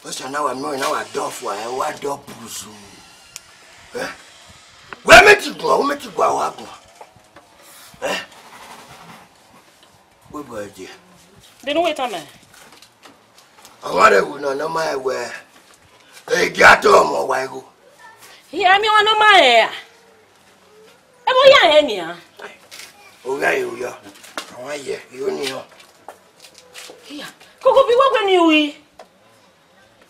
What's now I'm knowing now I do for I want to pursue. Where make you go? Make you go out. What boy dear? They don't wait on me. I want to know my way. Hey, get home or why go? Here, me on my hair. I'm here. Okay, you are. Why, yeah, you know. Here, Coco be walking you.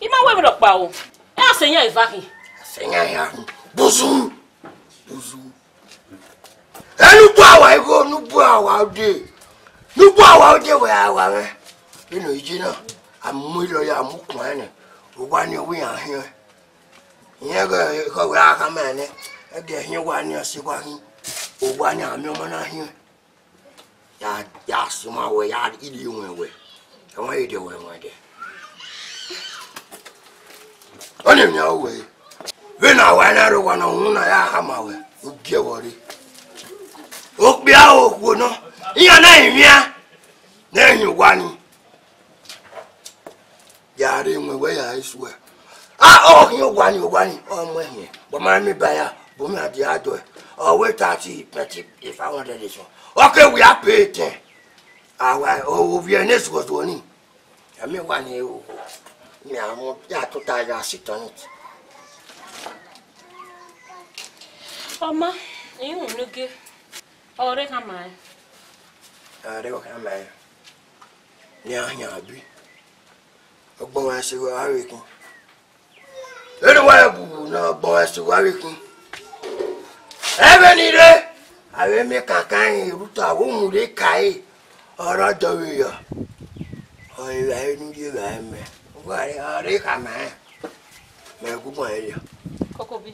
You might wear a bow. I'll sing you vacuum. Sing I have Buzu. And you bow, I go, no bow out there. No bow out there where I was. You know, I'm Mulo, I'm Mukman. One you we are here. Here go, I come in. I get here 1 year, see what he. Oh, 1 year, no man here. Yes, my way, I'd eat you away. I want you to do it one day. On him, no way. When I went out of 1 on I have my way. Okay, what it? Oh, be out, would not. Your name, yeah. Then you want. Yeah, I didn't way, I swear. Ah, oh, you want. Oh, my here. But my buyer, but me at the other. Oh, wait, I see, Petty, if I wanted this one. Okay, we are paid. Oh, Viennese was one. I mean, 1 year. Yeah, I'm to tie your sit on it. Mama, you won't look it. Oh, they come on. They will come on. Yeah, be. A boy, I say, well, I reckon. Anyway, no boy, I say, I reckon. Every day, I will make a kind of root of whom they carry or not do you. Oh, I knew you, I may. Why are they come? May good idea. Cocobi,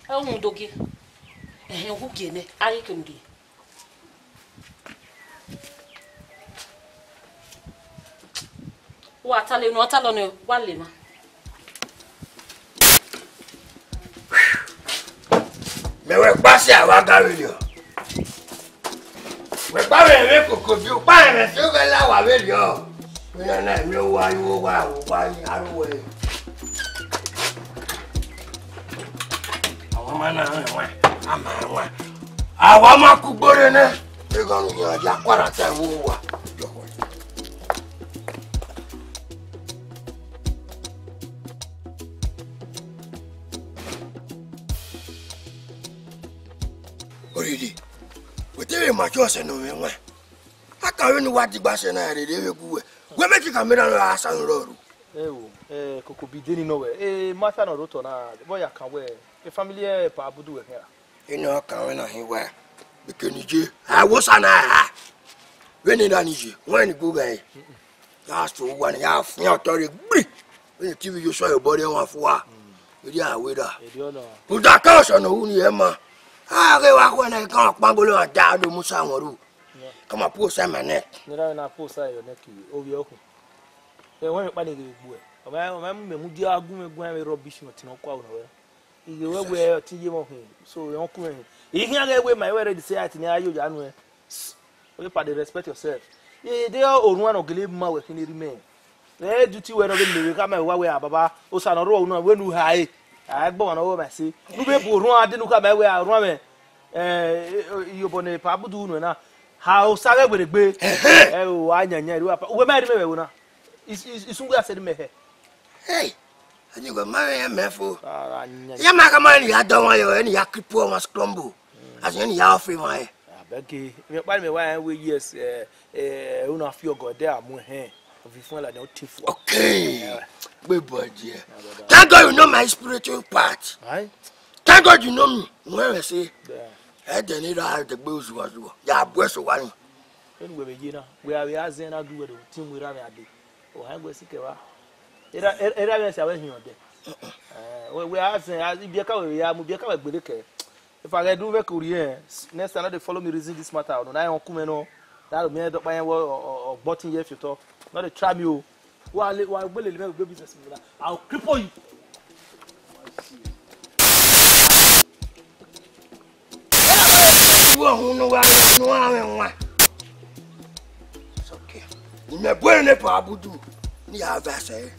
I won't do it. And who can it? I can do. What are you not alone? One lima. May we pass our garden. We're probably could you find a sugar lower video. We don't know why you are away. I want my cook good in it. You're going to hear Jack Quarantine. What did he? Whatever my choice and no one. I can't know what the bass and I did. We make you come in on last and road. Coco be didn't know it. Martha no Rotona, the boy I can wear. A familiar Pabudu here. You know, I can't hear where. Because I was an eye. When it is when you go away. Last for 1 half, not 30. When you TV, you saw your body on for. Yeah, with her. Put that house on the Uniema. I go when I can't bangle and down the Musamoru. Come up, poor Simon neck. Never enough poor side your neck over your home. They want to panic with boy. I Mudia Gummy rubbish not no quite. You will wear tea so you're coming. You can't get away my way to say I think you January. You probably respect yourself. They are on one of the live my work in the remain. They duty where they come away, Baba, Osana Row, when you high. I born over my sea. You may run, didn't come away, I run. You born a Pabudu now. How Saga with a big oh, I know. We married me. It's soon I said to me. Hey, and you go marry a man for Yamakamani. I don't want you any Yakipo must crumble as any half in my Becky. By me, why we yes, una feel God there, more hair of the phone like no tiff. Okay, good boy, dear. Thank God you know my spiritual part. Thank God you know me. Where I say, I don't need to have the booze was ya breast one. Anyway, you know, we are Zen, I do it, team with Rami. Oh, I'm going to see her. It I went here. We are saying, as if you come with the care. If I do work next time they follow me reason this matter. I don't come that will mean by or bottom here if you talk. Not a try me. While will business, I'll cripple you. wo hunu wa no awenwa okay me boy ne pa abudu ni avase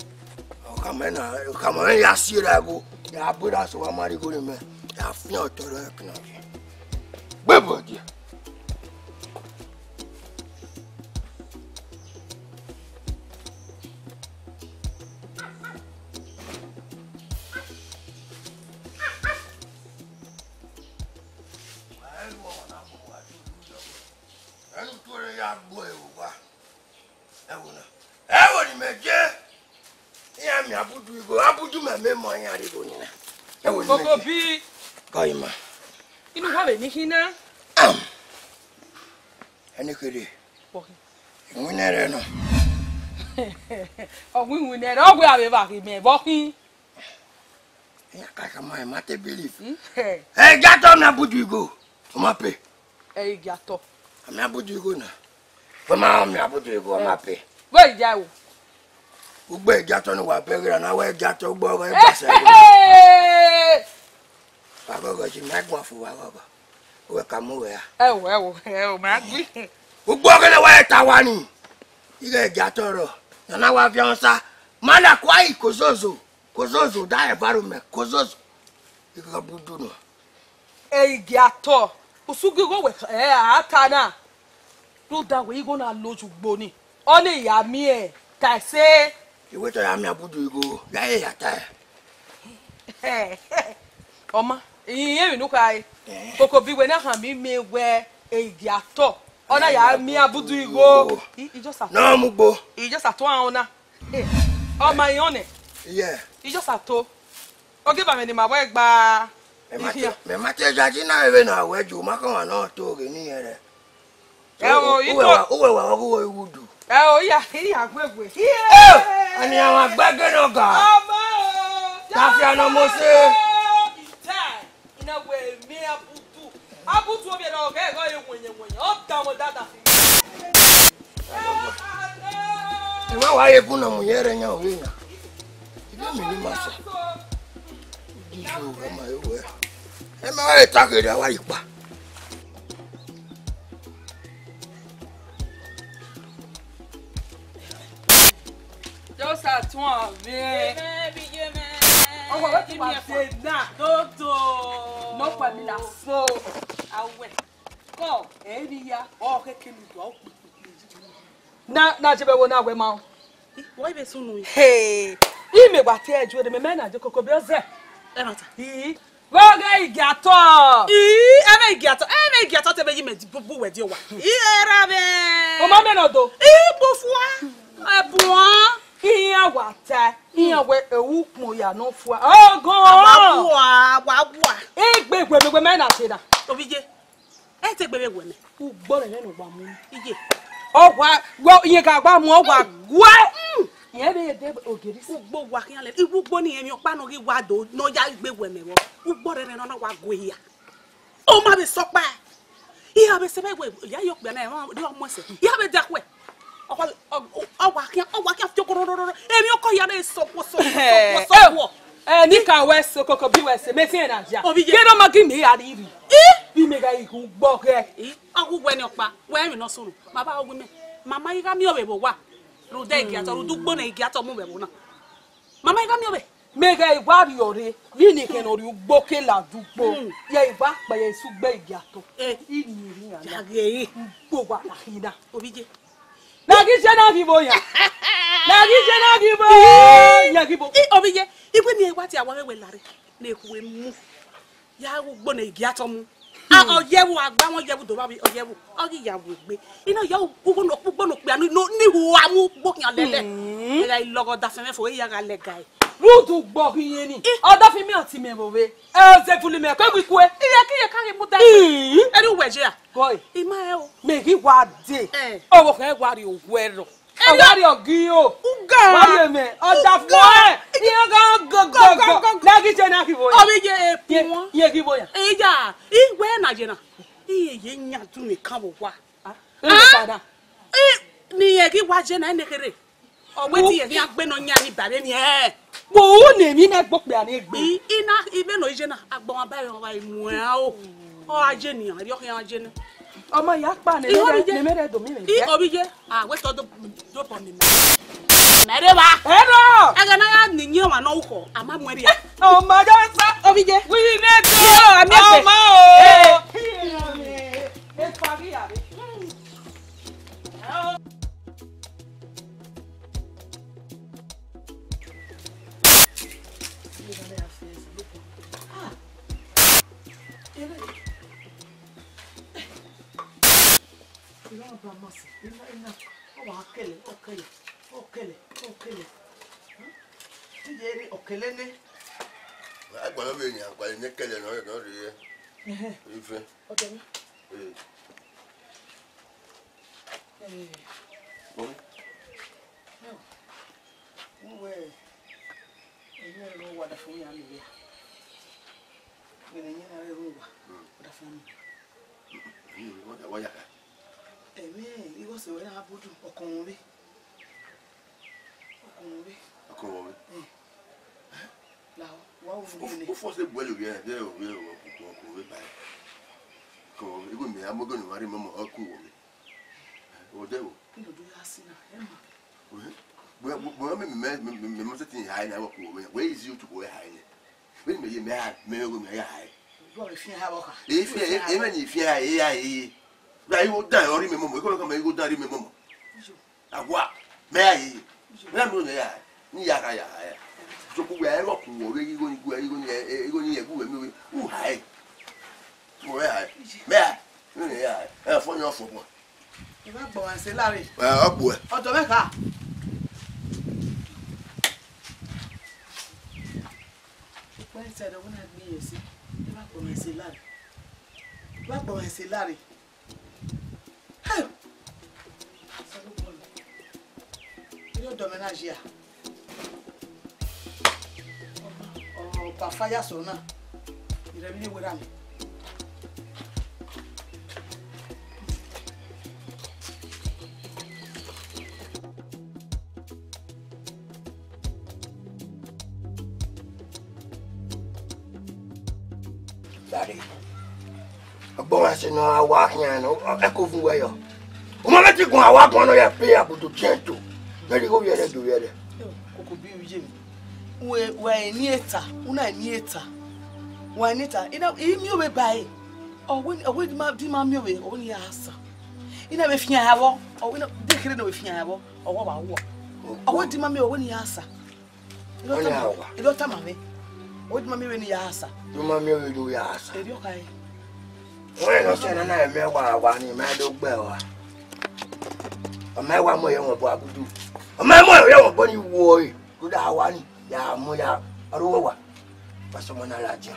o kamena ya sira go ya buda so wa mari go me ya fi otoro ekna gbebo dia abudu me mo yan ri go ni na Koko bi kaima inu wa be ni hina eni kede nwunere no nwunere ogwe abe ba ki me bo kin ya ka ma ma te believe gato na abudu go ma pe gato ami abudu go na ma mi abudu go ma pe we ja wo ugbo ejato ni wa bere na wa ejato gbo re base agogo ji ma gbo fu wa gogo we ka mu we ya ewo ma gbi ugbo gele wa ta wa ni ile ejato ro na wa fi onsa mala kwa ikozozo da environment kozozo ika budu no gato usugi go we ata na lo da we go na loju gbo ni o le ya mi ta se iwe to ya mi abudu igo ya ye ya ta oma iye mi nu kai koko bi we na han mi mewe gato ona ya mi abudu igo ijo sa no mugbo ijo sa to an na oma yone yeah ijo sa to o give am ni ma we gba me ma te jaji na ewe na weju ma kan wa na to re ni ere o uwe wa owo iwudu o ya gbegbe ani àwọn agbege no ga ama ta fi ana mo se ina we mi abutu obi na oga ego yenwenye o da mo dada fi e wa ye kuna mu yere nya owe nya ibe mi ni ma so di jo ga ma ewe e ma wa ta ke da wa ipa just at one oh what you say na toto no pa mi la so awe ko ya o keke mi do na jebe wo na we ma why be sunu hey I me gba te eju de me na je koko bi oze e mata Roga igato eme te be yi me bubu we di wa era be o ma me no do bofua ebuan iya wata iya we ewu kun ya no fua ogo wa egbegbe megbe me na se da obije e te gbebe we me ugbo re no gba mu ije ogwa wo iye ka gba mu ogwa gwa iye be de ogiri si ugbo wa kian le ugbo ni emi opa no ri wa do no ya gbe we me wo ugbo re no wa go ya o ma be so pa iya be se be we ya yo pe na e ri o mo se ya be da kwe ọwà kí fi kororo èmi oko ya na so ni ka we so koko bi we se me tin na ja Obije. ke no ma gi mi ari ri bi me ga iku gbo ke ọgwụ we ni ọpa we mi no sunu baba ọgwụ me mama iga mi obe bo wa ru de igi ato ru dugbo na igi ato mu be bo na mama iga mi obe me ga igwa ri ore bi ni ke no ri ugbo ke la dugbo ye igwa pa ye su gbe igi ato ni ri ya jage gbo wa la hina obije lagi je na gibo ya gibo obije igwe ni ewa ti awon we lare na ekuwe mu ya ugbo na igi ato mu oyewu agba won yewu do ba bi oyewu ogi yawo gbe ina ya ugbo no pe anu ni hu amu ugbo kian lele ya ilogo da fe me fo ya ga le guy rudu gbo kiyen ni odo fi mi ati me bowe ze fuli me ko wi ku e iye kiye kare mu da eri weje a boy ima e o me gi wa de owo kan wa ri owu ero wa ri ogi o uga wa ri me oda fo e iye go lagi je na fi bo ya obije e won ye gi bo ya eja igwe na je na iye ye nya tu ni kan bo wa ni ye ki wa je na nekere ogbe ti ye ni agbe no nya ni bare ni wo ne mi na gbo pe ani egbe ina ibe no ije na agbon abayo wa imu e o o ajeni ri o kan ajeni ọmọ ya pa ne mere do mi I obije we to do pon mi mere ba ero aga na ya ni nyi wa no uko ama mwere ya ọmọ do sa obije we ne do ami efe ọmọ o e pari ya re Agora vem, agora nem quer não rir. Enfim. okay Bom. uwe enye ro wa da fun ya mi ya enye na ro wa da fun mi Waya. igo se we na budu okun ri la wa wo ni O force boile bien, de o ba. Ko igo mi amogo ni mari mama aku o de o. ndo do ya sina ema Bo me mo setin high na wo we is you to go high. We me ye me go me high. do fi ha boka If e me ni fi high ya na you die ori me mama ko me go die me mama. Agwa me ayi. Me mo ne ya ni ya ka ya. So ku we ro ku wo we go ni ye ku we me we high. Mo ya me ya e fo ni fo mo. e ba gbo wan se lare Opo e. odo me ka when said I want to be you see e ba gbo wan se lare hey salu bon yo do menage ya o pa fire so na ire mi we ra mi Daddy. Agbo wa se no awa kan no e ko fun we yo. O ma ti gun awa kan no ye pe abudu tiento. Daddy go ye do ye de. koko bi uje mi we ni eta una ni eta wa ni eta ina mi obe bai o di ma mi obe o ni asa ina be fia hawo o ina de kire na be fia hawo o wo ba wo o di ma mi o ni asa ilo ta ma me o di ma mi we ni asa Do ma mi we do ya asa. e ri o kai We no se na me wa ni ma do gbe wa. O ma wa mo ye won bo abudu. O ma mo ye won bo ni wo yi. Ko da wa ni ya mo ya ro wa. Ba so mo na la ja.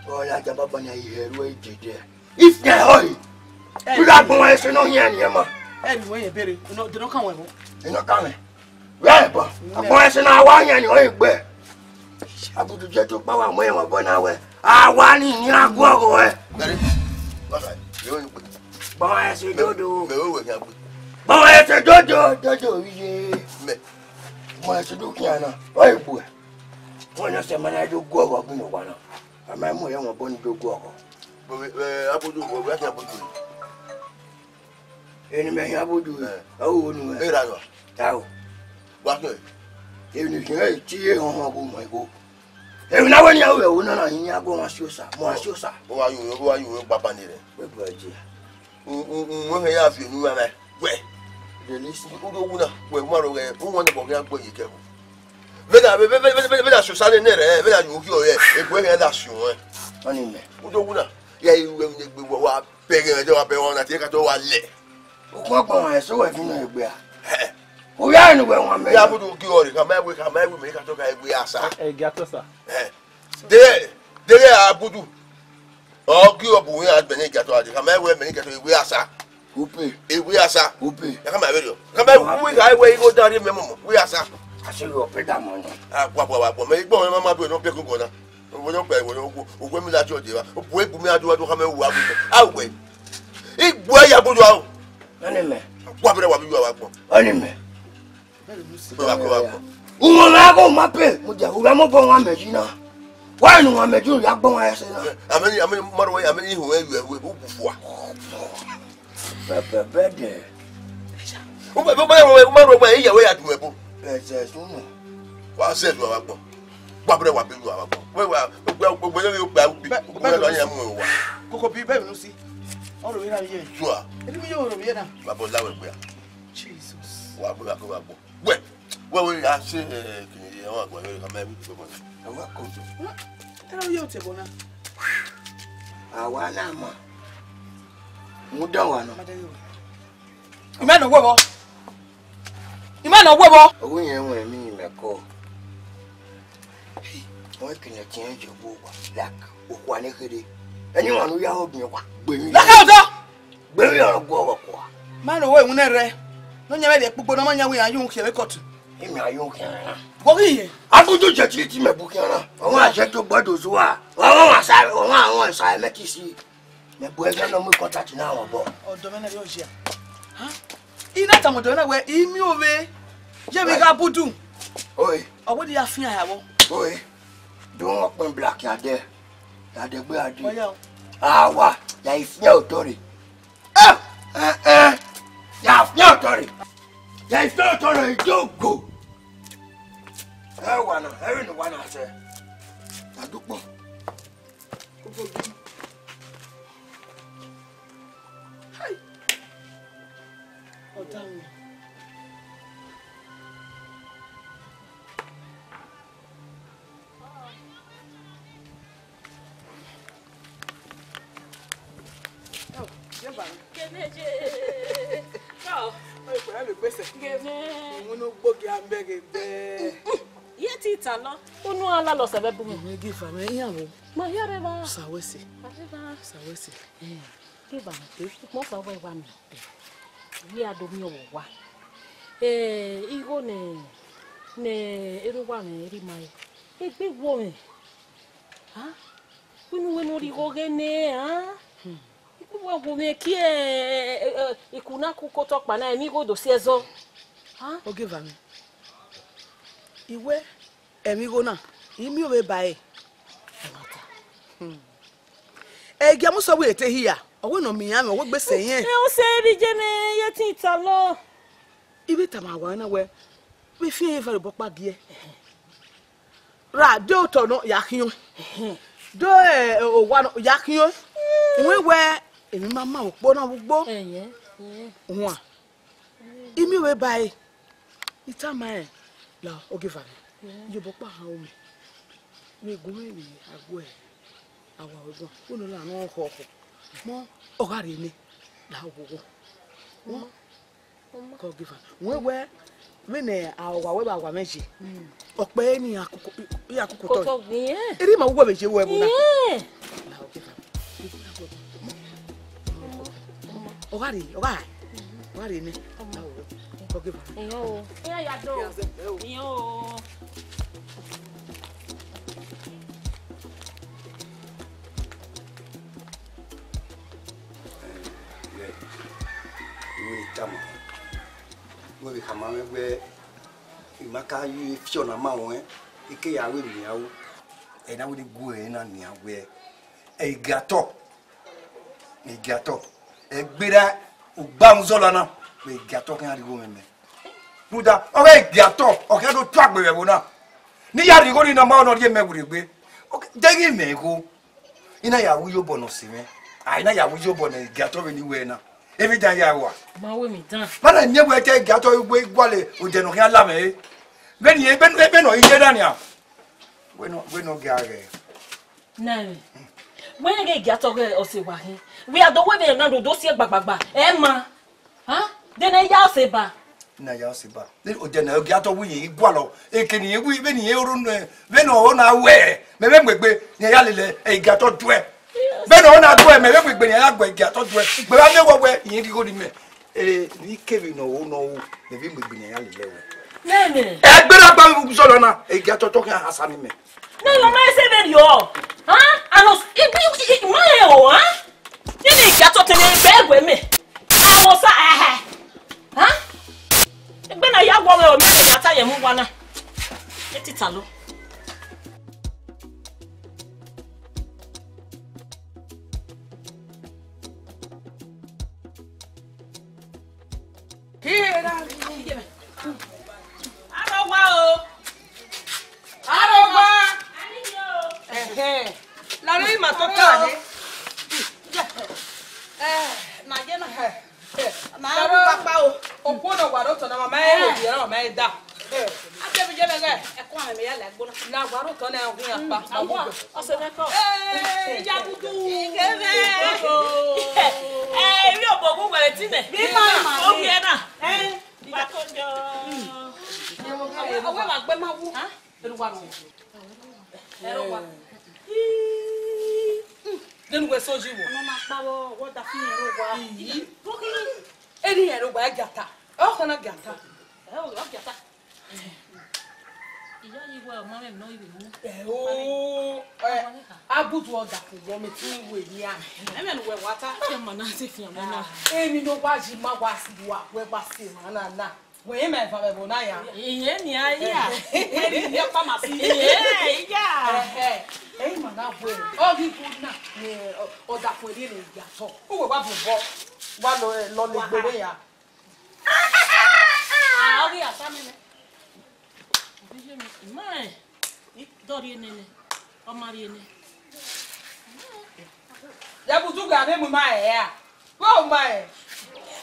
O la ja baba na ye ro e jede. If na hoy. You da gbon wa se no yan ni e mo. e ni wo ye bere no de no kan we mo Ino ka me. We bo. Agbon se na wa yan ni o gbe. Abudu je to pa wa mo ye won bo na we. Awa ni ago oro e. Baba, yo ni pe. Ba se dodo. Me o we kan pe. Ba se dodo ye. Me. Mo se do kian na. O ibu e. Wọ́n yàn sẹ́mọ́ náà yóò gbọ́ ọ̀rọ̀ gbìyànjú wa náà. Àmọ́ ẹ̀mú yẹn wọ́n bọ́ ní yóò gbọ́ ọ̀rọ̀. Abojú wo wíwá kí abojú rẹ̀? Ẹni mẹ́yìn abojú rẹ̀. Ọwọ́ wo ni wọ́n? Ẹ̀rọ àná. Táwọ̀. Wá sọ yìí. Èmi kì í tí yé hàn hàn kó mọ̀ ẹ̀kọ́. Èmi náà wọ́n ní àwọn ẹ̀wọ̀n náà yín ní agbó wọn sí òsà. Mo wá sí òsà. Ó wá yún pápá ní rẹ̀. Pẹ̀lú ẹ̀jẹ̀. Wọ́n fẹ́ yà fi inú wa mẹ́. Wẹ̀. Delisi. Ó tó wú náà. Wẹ̀ wọ́n rọ̀ rẹ̀. Ó wọ́n ní bọ̀ kí wọ́n gbọ́ yìí kẹ́kọ̀ọ́. Veda sociale nere, veda nyuki oye, e poi che da su, Oni me. Udo una. Ya iwe ngbe wa pege de wa pe won na ti ka to wa le. O ko gbon e so we finu egbe a. O ya ni we won me. Ya budu ki ori ka ma we me ka to ka egbe asa. E gato sa. De abudu. O ki obu yin agbe ni gato ade ka ma we me ni ka to egbe asa. Upe. Egbe asa. Upe. Ya ka ma we yo. Ka ma we ka we go dari me mo. We asa. Aṣírí ọ̀pẹ dàmọ́ náà. Àpapọ̀ mẹ́ igbó wọn máa bí ọ̀nà pẹ́kún kan náà. Wọ́n yóò pẹ̀ ìwọ̀n ògbé mi láti ọ̀dẹ̀ wa. Òpó egbò mi adúwádú ká mẹ́wù agbègbè. Àwẹ̀ igbó ẹ̀yà gbójú àwọn. Lọ́nì mẹ́. Wà bẹ̀rẹ̀ wà bí yóò wà pọ̀. Lọ́nì mẹ́. Bẹ́ẹ̀ wà pọ̀. Ìwọ̀n máa kó máa pè. Mo jẹ̀ òwúrọ̀ mọ́ bọ̀ wọn mẹ́jì náà. Why no one do ya bon I say? I mean mother way I mean who we before. Bebe. Mother way ya way at webo. Yes, no. What says we are Babre wa pelu wa bo. We you gba Koko bi be no si. On we na ye. Sure. Eni mi yo ro ye na. Babo la we gba. Jesus. Wa bo ko wa bo. We a say kini won gba we ka me bi bo. Awa ko jo. Tell you te bona. Awa na ma. Mu dan wa no. Imano webo. Imano webo. Owo yen won mi me ko. Wọ́n kìnnà tí ń jẹ gbogbo like òkú anékèrè ẹni wọn ló yá obìnrin wa gbẹ̀mí Lákàtọ́. Gbẹ̀mí ọ̀rọ̀ gbọ́ ọ̀rọ̀ kọ́ Man wo ehun rẹ. No nya me de pupo no manya we ayun kye we kotu. èmi ayọ̀ kẹrin Wo kiye. agogo jẹ̀tì tí mẹ̀bù kẹrin àwọn àṣẹ tó gbọ́dọ̀ sí wa àwọn àṣà àwọn ẹ̀ṣà ẹ̀mẹ́tì sí mẹ̀bù ẹgbẹ́ náà mú kọ́ńtàtì náà wọ̀ bọ̀. Odo me na yo jia. Ha? Ina ta mo do na we imi ove. Je mi ga budu. Oye Owo di afin ayawo. oye bí wọ́n pín black adé gbé adé Oya o. àwa yà ìfẹ́ ọ̀tọ̀ rẹ̀ yà ìfẹ́ ọ̀tọ̀ rẹ̀ yà ìfẹ́ ọ̀tọ̀ rẹ̀ ìjókòó ẹ wà náà ẹ rìn wà náà sẹ àdúgbò. Oda mi. Ye ti ta lo. Onu ala lo sebe bu mi. Me give am iyawo. Ma yare ba. Sawesi. Ba. Sawesi. Give am te. Mo fa wa wa mi. Wi ado mi o wa. Igo ne eru wa mi ri mai. Egbe wo mi. Ha? Wenu ri go gene, ha? Wa go me ki ikuna ku ko to pa na mi go do si ezo. Ha? O give am. Iwe emi go na. Imi owe bae. Egi amuso we ete hiya. Owo no mi ya me wo gbese yen. O se ri je ne ye ti ta lo. Ibi tamawa na we. We fi e fa bo pa die. Ra do to no yakiun. Do o wa no yakiun. We emi mama opo na gbogbo. Won. Imi we bae. Itama la o give am. You bo pa ha o mi. We go we agbo e. Awa ogun. Onu la no ho ho. Mo o ga re ni. La ogogo. Won. Ko give am. We ne awa we ba wa meji. Ope ni akuko to. Eri ma wo meji wo e bu na. La o give am. O ga re ni. La ogogo. Ko give am. Yo. Ya do. Yo. We come on where Maka you Fiona Mawen, Ike ya will me out, and I would go in on me where a gato, a bida, Bamzolana, we gato can go in me. Muda, okay, gato, okay, no track with Rebona. Nia, you go in a mount of your memory. Okay, then me go. In a yawu bonus, I know you bonus, gato anywhere now. Every time you are. Ma we mi dan. Mana nye we te gato we gwale o de no kan la me. Beni e ben no ije dania. We no gare. Na. When get gato ge o se wa hin. We are the way na do si gbagbagba. E ma. Ha? De na ya se ba. Na ya se ba. De o de na gato we gwalo. E kini e we beni e ru no. We no na we. Me be gbegbe ni ya lele e gato dwe. Bẹ́ẹ̀ni ọ̀nà àgbọ̀ ẹ̀mẹ̀ wẹ́pẹ̀ gbẹ̀yìn àgbọ̀ ìgbà tó dùn ẹ̀ gbẹ̀rẹ̀ àmẹ́wọ̀wẹ́ ìyẹn kíkó ni mẹ́ ní kébì náà ó náà ó lẹ́bí gbẹ̀gbẹ̀yìn àlè lẹ́wọ̀. Nẹ́ẹ̀nì. Ẹgbẹ́rẹ́ àgbà sọ̀rọ̀ náà ìgbà tó tọ́kẹ́ àṣà ni mẹ́. Ní ọmọ ẹsẹ̀ bẹ́ẹ̀ ni ọ̀ àlọ́ ibi ìmọ̀ ẹ̀ ọ̀ nínú ìgbà tó tẹ̀lé gbẹ́gbẹ́ mi àwọn sá ẹgbẹ́ náà yá wọ́ ọ̀ mẹ́rin àtàyẹ̀mú wa náà ẹ ti tà lọ. Kira ni me. Arogba o. Arogba. La loi ma tocca na je na ma papa o. Opono gwaro to na mama e obi na mama e da. Ate bi je me ga e ko na me ya la gbona. Na gwaro to na ohun apa. Awo o se me ko. Ya budu. Mi o bogu gwere ti me. Bi ma o ye na. Ba ko jo. Awe ma gbe ma wu. Eru wa no. Eru wa. Then we so you. Mama pawo wo da fi ero wa. Eri ero wa gata. O kana gata. O gata. Iya yi wa mama me no ibi mu. Abudu oda ko wo me tin we ni a. E me no we wata. E ma na se fi ama na. Emi no wa ji ma wa si wa we ba se ma na na. We me fa be bo na ya. Iye ni aya. Eri ni pa ma si. Iya. Ei ma na we. O gi ku na ni oda ko ri ni ya so. O we wa bo wa lo le gbere ya. O gi asa mi ne. Bije mi. Mai. Dori nene. O mari ene. Ya butu ga me mu ma e ya. Wo ma e.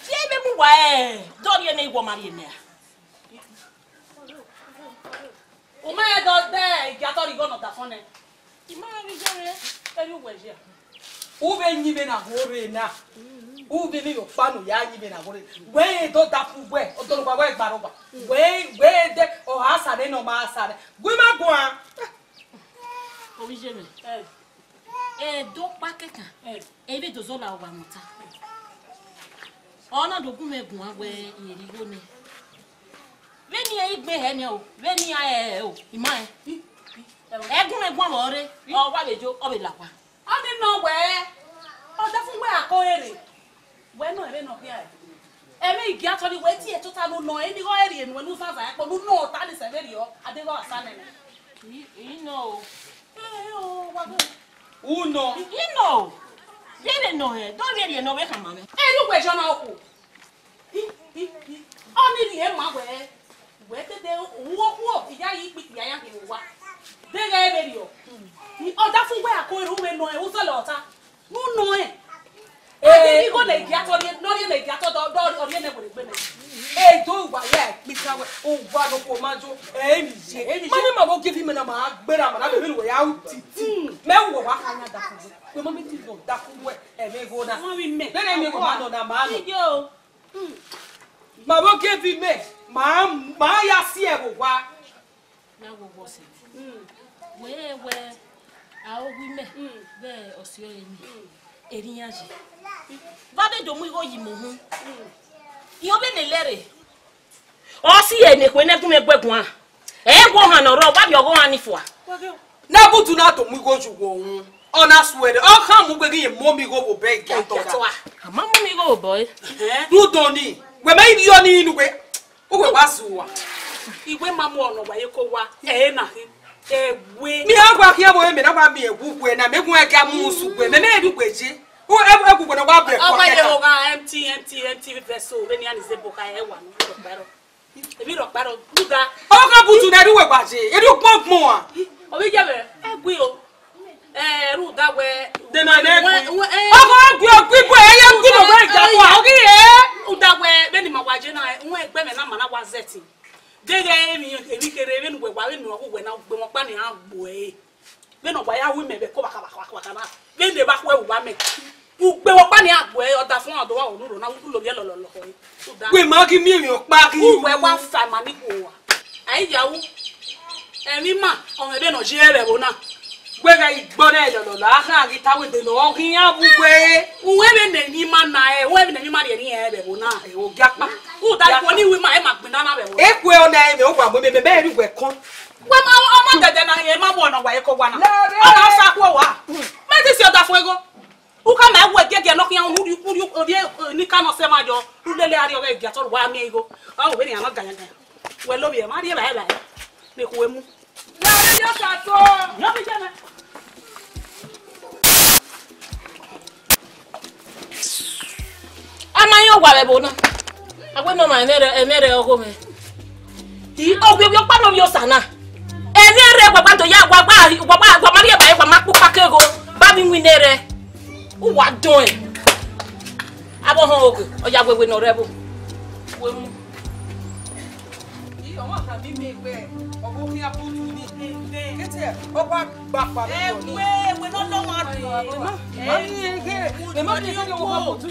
Ye be mu wa e. Dori ene igwo mari ene. O ma e do de ya to ri go no da fone. Imari jore eri weje. Ube nyibe na hore na. Ube mi yo panu ya nyibe na hore. We do da fu we, o do lo gba we gbaro gba. We de o asare no ma asare. Gwi ma gwa. O bije mi. Do pa keka. E be do zo la wa muta. Ona do gun megun awe irigo ni. Veni e igbe he ni o. Veni a o. Ima e. Egun egun mo re. O wa bejo o be lapa. Oni no we. O da fun we akoere. We no ere no bia. Eme igi atori we ti e tota no no e ni go ere enu enu sa sa e po no ta ni se veri o ade go asane me. You know. O wa go. Uno. You know. Dele no he. Don't really know we can mama. Eri we jo na oku. Oni ri e ma we. We tete wo iya yi pi ya ya ke wa. Dega e beri o. Ni o da fun we akoere u me no e u so lo ta. Nu no e. Ni go le dia to no le dia to do ori ne go le gbe na. Do wa ya pi ka we o wa no ko majo mi je. Mani ma go give me na ma gbera ma na be we ya titi. Me wo wa ka nya da fun. We mo mi ti go da fun we me go na. Wọ́n wí mẹ́. Bẹ́ẹ̀ mi kò máa nọ na máa nọ. Ìjọ o. Màmá gébí mẹ́, máa yá sí ẹ̀wò wá. Na wo wo se. Wẹ́wẹ́ àwọn wí mẹ́. Bẹ́ẹ̀ ọ̀sẹ̀ ọ̀rẹ́ mi. Eriyan je. Bade do mu igo yi mo hu. Iyo be ne lere. O si e ne ko ne gun megbegun a. E go han oro wa bi ogo han ni fo a. Na butu na to mu go ju wo hun. Ona swede. O kan mu gbe gi mo mi go bo be ga to da. Ama mo mi go boy. Du don ni. We ma idi yo ni inu we. O we wa su wa. Iwe ma mu ono wa ye ko wa. Na ewe. Mi agwa ki abo me na ba mi egugwe na megun e ga mu su gwe. Me na edugweje. O egugwe na wa bre ko Ọba ye keta. o ga empty vessel we ni ani ze boka e wa no ro paro. Ebi ro paro duga. O ka butu na duwe gbaje. Edu pon a. Obi je be egwe o. Ru da we De na ne egwe. O ka egwe ogbibo e ye gbo gbo ija wa. O ki e. da we be ni ma waje na won egbe me na ma na wa zeti. Dege emi kere be nu we wa we nu ogwe na gbe won pa ni agbo e. Be no gba ya wi me be ko baka na. Be de ba ko e wa me. Ugbe won pa ni agbo e oda fun odo wa onuro na lo bi lo ko. We ma ki mi mi o pa ki. Uwe wa fa ma ni ko wa. Ai yawo. Emi ma o me be no je re bo na. We ga igbo na lo la ka ki ta we de no ki ya bu gbe. Uwe be ne ni ma na e, uwe be ne ni ma de ni e be bo na. E o gapa. U da ko ni wi ma e ma gbin na be bo. E kwe o na e me o gba mo me be ri gwe kon. We ma o ma dede na ye ma mo na wa e ko wa na. O na sa ko wa. Me ti si oda fun ego. U ka ma we gege no ki an hu ni ka no se ma jo. U lele ari o ge to wa mi ego. O we ni an ga yan. We lo bi e ma ri ba e ba. Ni ko we mu. Na le yo sa to. Yo bi je na. Ama yo gwa be bo na. Agwe no ma enere ogo me. Ti ogwe yo pa no yo sana. Enere gbagba to ya gbagba mari e ba e gba mapu pakego. Ba mi winere. U wa don e. Abo hon ogo. Oya gwewe no rebo. We mu. Yi o wa ka mi me gbe. Ogo ki apu tu ni. Kete o ba gba pa mi. We no lo ma tu. Me mo ni yo wo tu.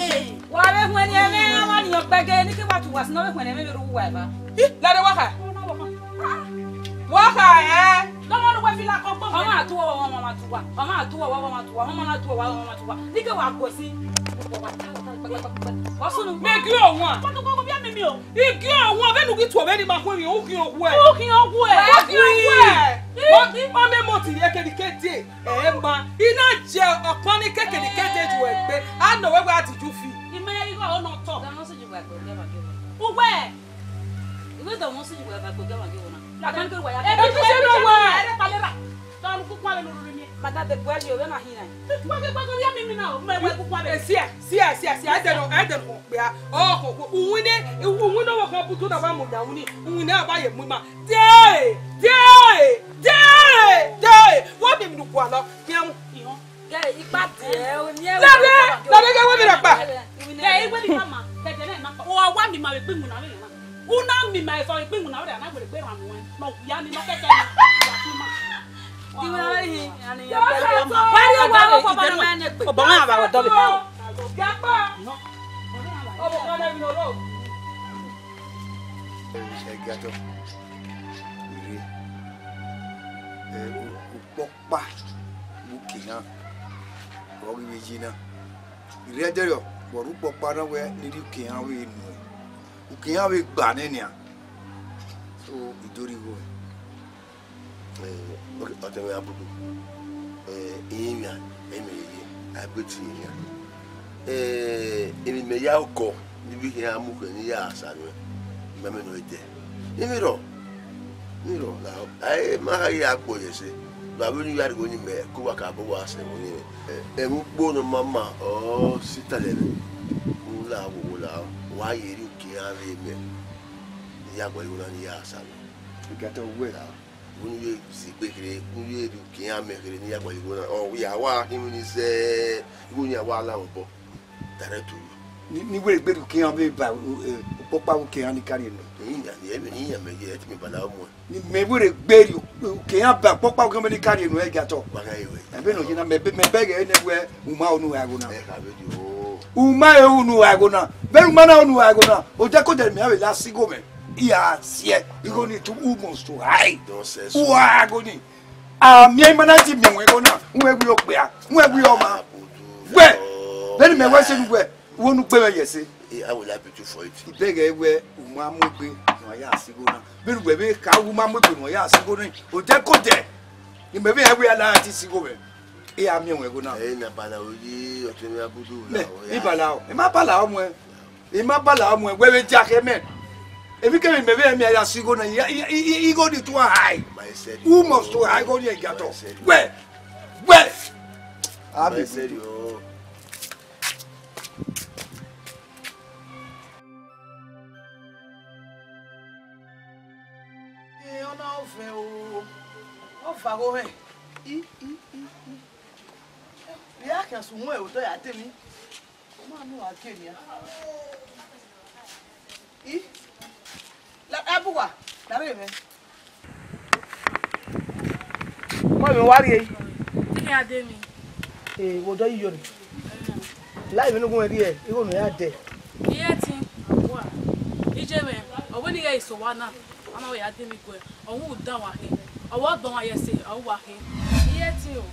Wa be fun ni eme wa ni opege ni ke wa tu wa sino be fun eme be ru wa ba. La de waka. Waka Don't know what feel like come. Mama tu wa mama tu wa. Mama tu wa mama tu wa. Mama tu wa mama tu wa. Ni ke wa go si. Wa sunu me ki o won. Ko ko bi ami mi o. Igi o won be nu ki tu o be ni ma fun mi o ki o wo e. O ki o wo e. Mo me mo ti ye kedikete ma ina je opon ni kekedikete ju egbe a no we gba ti ju fi. Ime igo o no to. Da no se ju gba gbe ma ge wo. Ugbe. Iwe do mo se ju gba gbe ma ge wo na. La kan ke wa ya. E bi se no wa. Ere palera. Don ku kwa le lu mi. Mata de gwa je o be na hina. Kwa ke ya mi na o. Me ku kwa be. Si a de no pe a. O ko unwine wo kan butu na ba mo da unni. Unwine aba ye mu ma. Wo bi mi nu kwa lo. Pian. Ge ipa te o ni e. La de ge wo mi ra pa. Ge iwe ni mama. Ge je na pa. O wa mi ma we pe mu na we na. Una mi ma so pe mu na we na we pe ran mu. No ya ni no keke ni. Ti wa hi ani ya pe ma. Wa ni wa ko ba na ne pe. O ba ma ba wa dobe. Ya pa. No. O bo ka na mi no ro. Gato. Ire. Popa. Bukina. Ogi wejina. Ire derio. Boru popa na we ni ri kian we nu. Ukian we gba ne nia. So idori go. Ọtẹ̀wé abudu ìyẹn ẹ̀mẹ̀yẹ agbẹ́tì yẹn ẹ̀mẹ̀yẹ ọkọ̀ níbi kí a mú kẹ́ ní yà àṣà rẹ̀ mẹ́mẹ́nu ẹ̀jẹ̀ nímìíràn ayé máa yẹ àpò yẹn ṣe bàbá ní yàrá ìwé ni mẹ́ kó wà ká bó wà ṣe wọ́n ní ẹ̀mú gbóná mama ọ̀ sítalẹ̀ rẹ̀ ń là wò là wà yẹ rí kí a rí mẹ́ ní yàgbọ́ ìwé náà ní yà àṣà rẹ̀ Gato we. Unye sikpekere unye du kian mekere ni yagba igona o ya wa himi se gunya wa la npo direct Ni we gberu kian be ba popa wo kian ni kari no. ni ya meje et mi bala mo Ni me we gberu kian ba popa wo ni kari no e gato. wa ga iwe Ebe no jina me bege ene we uma onu agona. e ka be o Uma e onu agona. Beru mana onu agona. O de ko de me ave la sigo me. Ia sie igoni tu almost to high. don se Wa agoni. Ah mi mana ti mi we gona. Nwe gbe opea. Nwe gbe o ma. We. Beni me we se nu we. Wo nu pe me yese. I will happy to for it Ibege we uma mo gbe no ya sigo na. Beni gbe be ka uma mo gbe no ya sigo ni. O de ko de. Ni me be e we ala ti sigo me. E a mi we gona. e na bala oji ọtẹ̀wé abudu la o Ni bala o. E ma bala o mo e. E ma bala o mo e we be jake me. Ebi kemi me be mi ya sigo na i go di to high. my said Who must to high go ni gato. We. I said yo Ona ofe o. O fa go he. Bi a kan sun we o to ya temi. Ma nu a ke ni a. La abuwa. La be me. Mo mi wa ri e. Ki ade mi. Wo do yiyo ni. Lai mi nu gun ri e. Iwo nu ya de. Iye ti wa. Ije me. Owo ni ye iso wa na. Ama we ade mi ko. Owo dan wa he. Owo dan wa ye se. Owo wa he. Iye ti o.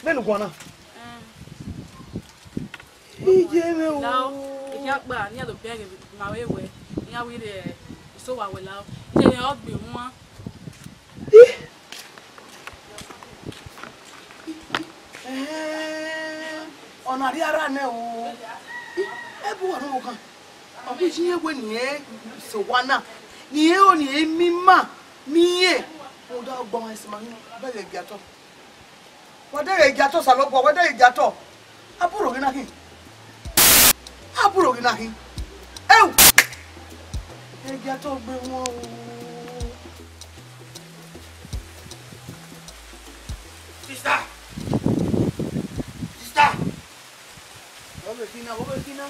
Benu gun na. Ije me o. Now, if you gba ni ado bere ma we we. Iya wi re iso wa we lao. Ije me o gbe won. Ọ̀nà rí ara náà o. Ẹ bú ọ̀nà ọ̀kan. Ọ̀bí ṣí yé wé nìyẹn ṣèwá náà. Nìyẹn ò nìyẹn mímà níyè. Mo dá ọgbọ́n ẹ̀sìn máa ń bẹ̀rẹ̀ ìgbàtọ̀. Wọ́n dẹ̀rẹ̀ ìgbàtọ̀ sàlọ́pọ̀, wọ́n dẹ̀rẹ̀ ìgbàtọ̀. Àbúrò rí náà kí. ẹja tó gbé wọn o. Sister. Sister. Bọ́bẹ̀ kí ná.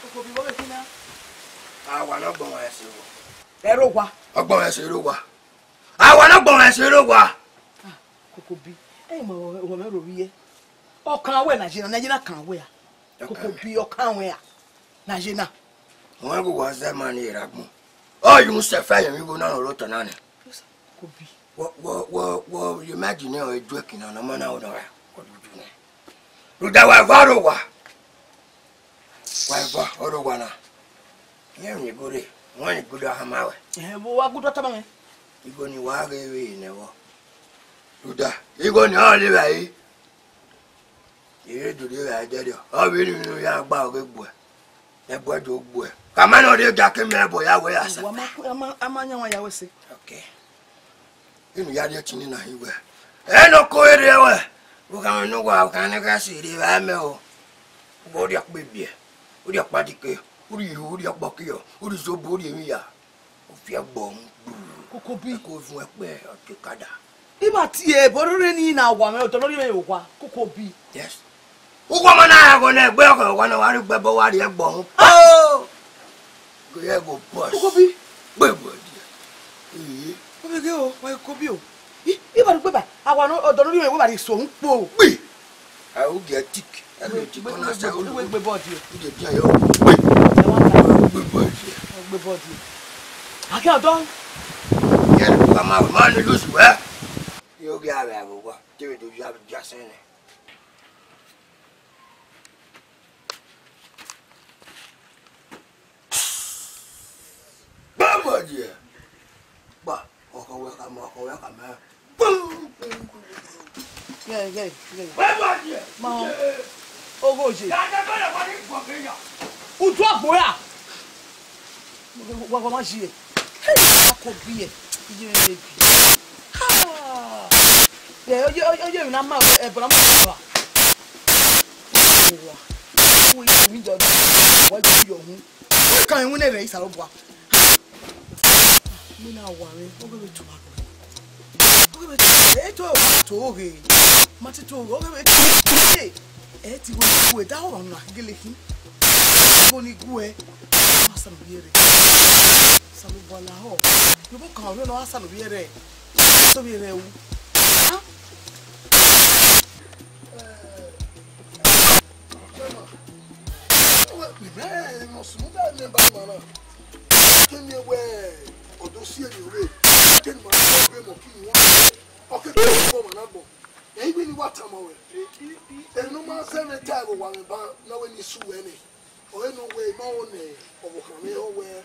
Kòkò bí bọ́bẹ̀ kí ná. Àwa náà gbọ́n wọn ẹsẹ̀ wọ. Ẹ̀rọ wa. Ọgbọ́n ẹsẹ̀ ló wà. Àwa náà gbọ́n ẹsẹ̀ ló wà. Kòkò bí ẹ̀yìn mọ̀ ọ̀rọ̀ mẹ́rò rí yẹ. Ọkàn awẹ́ Nàìjíríà kan awẹ́ à. Kòkò bí ọkàn awẹ́ à. Nàìjíríà. Wọ́n kò wá sẹ́ máa ní ìràgbọ́n. Ó yún sẹ́fẹ́ yẹn mi bó náà ló tọ̀ náà ni. Kòkò bí. Wọ́n yóò má jì ní ọ̀ ẹjọ́ kìnnà ọ̀nà mọ́ náà ọ̀nà rẹ̀ kọ̀dùdù ni. Lùdà wà ẹ̀fọ́ ọ̀rọ̀ wà. Wà ẹ̀fọ́ ọ̀rọ̀ wà náà. Yẹ́n ní gòrè, wọ́n ní gòrè àhàmáwẹ̀. Bó wá gúdọ̀ tábà mẹ́. Igo ni wàá rí ewé ìnáwó. Lùdà, igo ni ọ̀ lè rà yìí. Ìrè dòdò rà jẹ́dọ̀. Ọ̀bí nínú yà gbà ọ̀rẹ́ gbọ̀ ẹ̀. Ẹ̀bọ̀ ẹ̀dọ̀ gbọ̀ ẹ̀. Kàmá náà lè jà kí mẹ́bọ̀ yà wẹ̀ àṣà. A máa yàn wọn yàwó sí. Okay. Inu ya de chini na hiwe. Eno ko ere we. Bukan no wa kan ka siri ba me o. Bo ri akbebie. O ri apadike. O ri hu ri akbokio. O ri zo bo ri mi ya. O fi agbon. Kòkò bí. Ko fun epe o ti kada. Iba ti e borore ni na wa me o to lori me wa. Kòkò bí. Yes. O ko ma na go na egbe ko wa na wa ri gbebo wa ri egbon. Oh! Go ye go boss. Kòkò bí. Gbebo di. Obege o, wa kòkò bí o. Iba du beba. Awa no o do lori me wa ri so npo. Gbe. I will get tick. I will tick on us. I will Gbe body o. get dia yo. Gbe body. Gbe body. Ake odon. Yẹn kó máa wò máa ní lóṣù ẹ́ yóò rí ara ẹ̀ wá tí èdè ojú àbújá sẹ́yìn. Báwo di ẹ̀ gbà ọkọ̀ wẹ́ka mẹ́. Báwo di ẹ̀. Ma ogo je. Dáadáa bẹ́ẹ̀ wọ́n ní gbọ̀ngàn yà. Utu agbo ya. Wa ma ji e. Kòkò bí e. Iye me bi. Ha. Oye mi na ma e bra ma wa. Wo yi mi do. Wa ji yo hu. Kan ehun na re isaro bua. Mi na wa re. Ogo be tu ma. Ogo be tu. E to re. Ma ti to ogo be tu. E ti wo e da o na gele kin. Bo ni gu e. Ma sa bi re. Salu bola ho. Yo bo kan no asa no bi re. So bi re wu. Ha? Bẹ́ẹ̀ mo sùn bẹ́ẹ̀ ní bá ma náà. Kí ni ewé ọ̀dọ́ sí ẹ̀yìn òwe? Kí ni màá tó gbé mọ̀ kí ni wọ́n ṣe? Ọ̀kẹ́ tó ń bọ̀ mọ̀ náà gbọ̀. Èyí bí ni wà tà mọ̀ wẹ̀. Ẹnu máa ń sẹ́ni tá ẹ̀rọ wà mí bá náwó ní sùn wẹ̀ ni. Ọ̀rẹ́ nu wẹ̀ máa ń nẹ̀ ọ̀bùkàn mi ó wẹ̀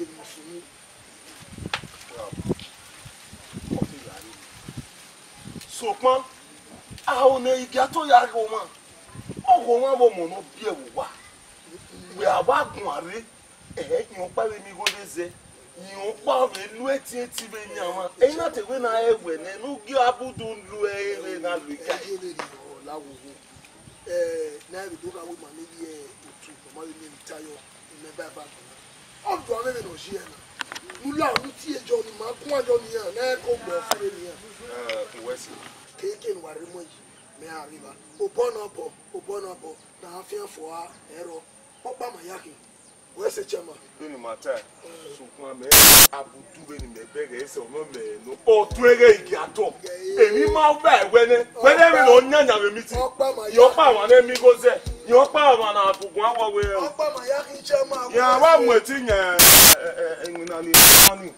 ènìyàn sùn ní. Sopọn àwọn ọ̀nà igi àtọ́yà rẹ̀ wọ́n ọ̀gọ̀ wọn bọ̀ mọ̀ náà bí ẹ̀wò wá wẹ̀ àbá gùn àrẹ yìí pàrọ̀ mi kò lè zẹ yìí pàrọ̀ ìlú etí bẹ́ẹ̀ ní àwọn ẹ̀yin náà tẹ̀wé náà ẹ̀wẹ̀ nínú gí abúdú lu ẹ̀rẹ̀ náà lù ká. Ẹ̀yẹ́ lè rí ọ̀ láwùjọ. Náà rí dókà wọ́n mà níbi òtù ọmọ ilé ìtayọ̀ ìmẹ́bà bá gbọ̀n. Ọ̀dọ̀ ọ̀rẹ́ mi náà ṣí ẹ̀ náà. Múlá ọ̀nù tí ẹjọ́ ni màá kún àjọ nìyẹn náà kó gbọ̀ fún nìyẹn. Kéèké ni wà rí mọ́ yìí mẹ́ àríwá. Òbọ̀ náà bọ̀ náà fi ń fọ́ ẹ̀rọ ọ̀pá màyáàkì. Wọ́n ṣe jẹ́ mà. Lónìí màá tà sopọn àmẹ́ abudu bẹ́ẹ̀ ni mẹ́ bẹ́ẹ̀ ẹsẹ̀ ọ̀nà mẹ́ẹ̀ẹ́nu ọ̀tún eré igi àtọ̀ èmi máa ń bẹ̀ wẹ́nẹ́ mi ló ń yànyàn mi ti yọ pa àwọn ẹni mi kó sẹ́ yọ pa àwọn àna àbùkún àwọ̀ wẹ̀ ẹ̀ ọ̀pá màyáàkì jẹ́ mà. yàrá mọ̀ etí yẹn ẹ̀yìn náà ni wọ́n ní.